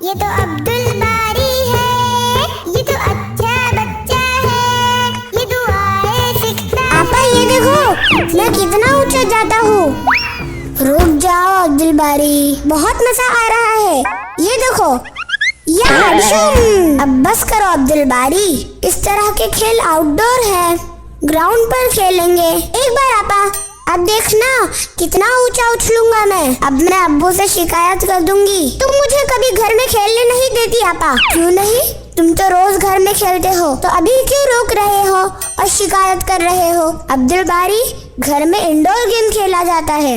یہ تو عبدل باری ہے، یہ تو اچھا بچہ ہے، یہ دعائیں سکھتا ہے۔ آپا یہ دیکھو میں کتنا اونچا جاتا ہوں۔ رک جاؤ عبدل باری، بہت مزہ آ رہا ہے۔ یہ دیکھو اب بس کرو عبدل باری، اس طرح کے کھیل آؤٹ ڈور ہے، گراؤنڈ پر کھیلیں گے۔ ایک بار آپا اب دیکھنا کتنا اونچا اچھلوں گا میں۔ اب میں ابو سے شکایت کر دوں گی، تم مجھے کبھی گھر میں کھیلنے نہیں دیتی آپا۔ کیوں نہیں؟ تم تو روز گھر میں کھیلتے ہو، تو ابھی کیوں روک رہے ہو اور شکایت کر رہے ہو؟ عبدل باری گھر میں انڈور گیم کھیلا جاتا ہے،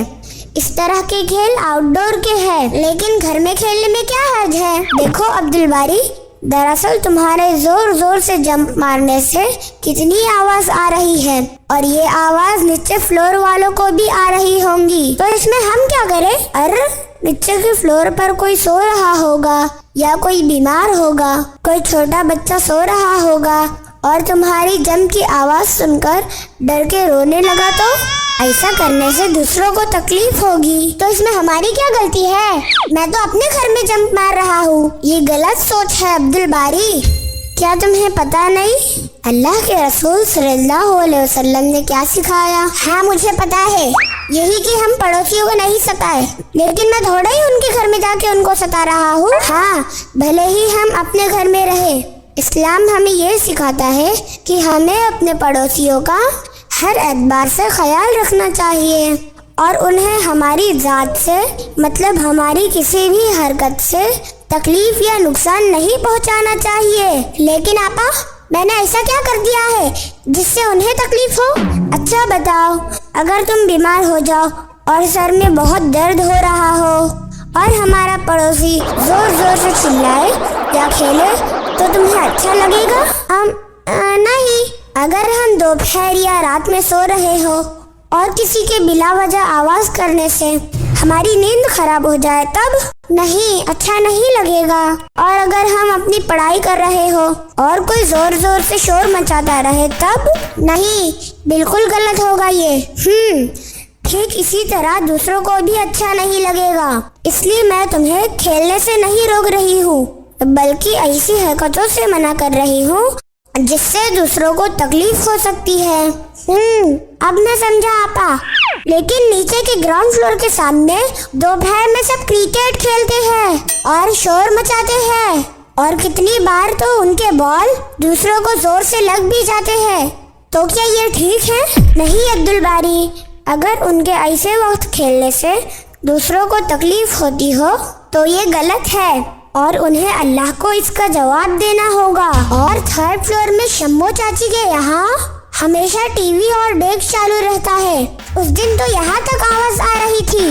اس طرح کے کھیل آؤٹ ڈور کے ہیں، لیکن گھر میں کھیلنے میں کیا حرج ہے؟ دیکھو عبدل باری، دراصل تمہارے زور زور سے جمپ مارنے سے کتنی آواز آ رہی ہے، اور یہ آواز نیچے فلور والوں کو بھی آ رہی ہوں گی، تو اس میں ہم کیا کریں؟ نیچے کے فلور پر کوئی سو رہا ہوگا، یا کوئی بیمار ہوگا، کوئی چھوٹا بچہ سو رہا ہوگا، اور تمہاری جمپ کی آواز سن کر ڈر کے رونے لگا تو ایسا کرنے سے دوسروں کو تکلیف ہوگی، تو اس میں ہماری کیا غلطی ہے؟ میں تو اپنے گھر میں جمپ مار رہا ہوں۔ یہ غلط سوچ ہے عبدل باری، کیا تمہیں پتا نہیں اللہ کے رسول صلی اللہ علیہ وسلم نے کیا سکھایا؟ ہاں مجھے پتا ہے، یہی کہ ہم پڑوسیوں کو نہیں ستائے، لیکن میں تھوڑا ہی ان کے گھر میں جا کے ان کو ستا رہا ہوں۔ ہاں بھلے ہی ہم اپنے گھر میں رہے، اسلام ہمیں یہ سکھاتا ہے کہ ہمیں اپنے پڑوسیوں کا ہر اعتبار سے خیال رکھنا چاہیے، اور انہیں ہماری ذات سے مطلب ہماری کسی بھی حرکت سے تکلیف یا نقصان نہیں پہنچانا چاہیے۔ لیکن آپا میں نے ایسا کیا کر دیا ہے جس سے انہیں تکلیف ہو؟ اچھا بتاؤ، اگر تم بیمار ہو جاؤ اور سر میں بہت درد ہو رہا ہو اور ہمارا پڑوسی زور زور سے چلائے یا کھیلے تو تمہیں اچھا لگے گا؟ نہیں۔ اگر ہم دوپہر یا رات میں سو رہے ہو اور کسی کے بلا وجہ آواز کرنے سے ہماری نیند خراب ہو جائے تب؟ نہیں، اچھا نہیں لگے گا۔ اور اگر ہم اپنی پڑھائی کر رہے ہو اور کوئی زور زور سے شور مچاتا رہے تب؟ نہیں، بالکل غلط ہوگا یہ۔ ٹھیک اسی طرح دوسروں کو بھی اچھا نہیں لگے گا، اس لیے میں تمہیں کھیلنے سے نہیں روک رہی ہوں، بلکہ ایسی حرکتوں سے منع کر رہی ہوں جس سے دوسروں کو تکلیف ہو سکتی ہے۔ اب میں سمجھا آپا، لیکن نیچے کے گراؤنڈ فلور کے سامنے دوپہر میں سب کرکٹ کھیلتے ہیں اور شور مچاتے ہیں، اور کتنی بار تو ان کے بال دوسروں کو زور سے لگ بھی جاتے ہیں، تو کیا یہ ٹھیک ہے؟ نہیں عبدل باری، اگر ان کے ایسے وقت کھیلنے سے دوسروں کو تکلیف ہوتی ہو تو یہ غلط ہے، اور انہیں اللہ کو اس کا جواب دینا ہوگا۔ اور تھرڈ فلور میں شمو چاچی کے یہاں ہمیشہ ٹی وی اور ڈیک چالو رہتا ہے، اس دن تو یہاں تک آواز آ رہی تھی،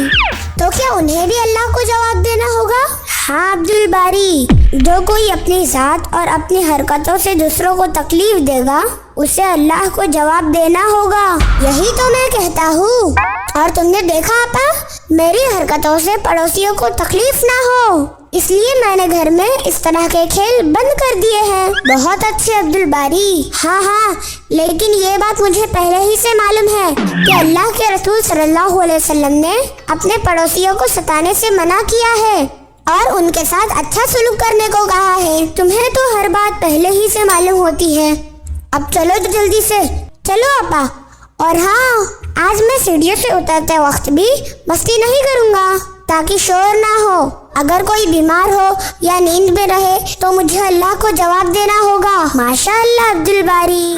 تو کیا انہیں بھی اللہ کو جواب دینا ہوگا؟ ہاں عبدل باری، جو کوئی اپنی ذات اور اپنی حرکتوں سے دوسروں کو تکلیف دے گا اسے اللہ کو جواب دینا ہوگا، یہی تو میں کہتا ہوں۔ اور تم نے دیکھا آپا، میری حرکتوں سے پڑوسیوں کو تکلیف نہ ہو، اس لیے میں نے گھر میں اس طرح کے کھیل بند کر دیے ہیں۔ بہت اچھے عبدل باری۔ ہاں لیکن یہ بات مجھے پہلے ہی سے معلوم ہے کہ اللہ کے رسول صلی اللہ علیہ وسلم نے اپنے پڑوسیوں کو ستانے سے منع کیا ہے اور ان کے ساتھ اچھا سلوک کرنے کو کہا ہے۔ تمہیں تو ہر بات پہلے ہی سے معلوم ہوتی ہے۔ اب چلو تو جلدی سے چلو آپا۔ اور ہاں، آج میں سیڑھیوں سے اترتے وقت بھی مستی نہیں کروں گا تاکہ شور نہ ہو۔ اگر کوئی بیمار ہو یا نیند میں رہے تو مجھے اللہ کو جواب دینا ہوگا۔ ماشاء اللہ عبدل باری۔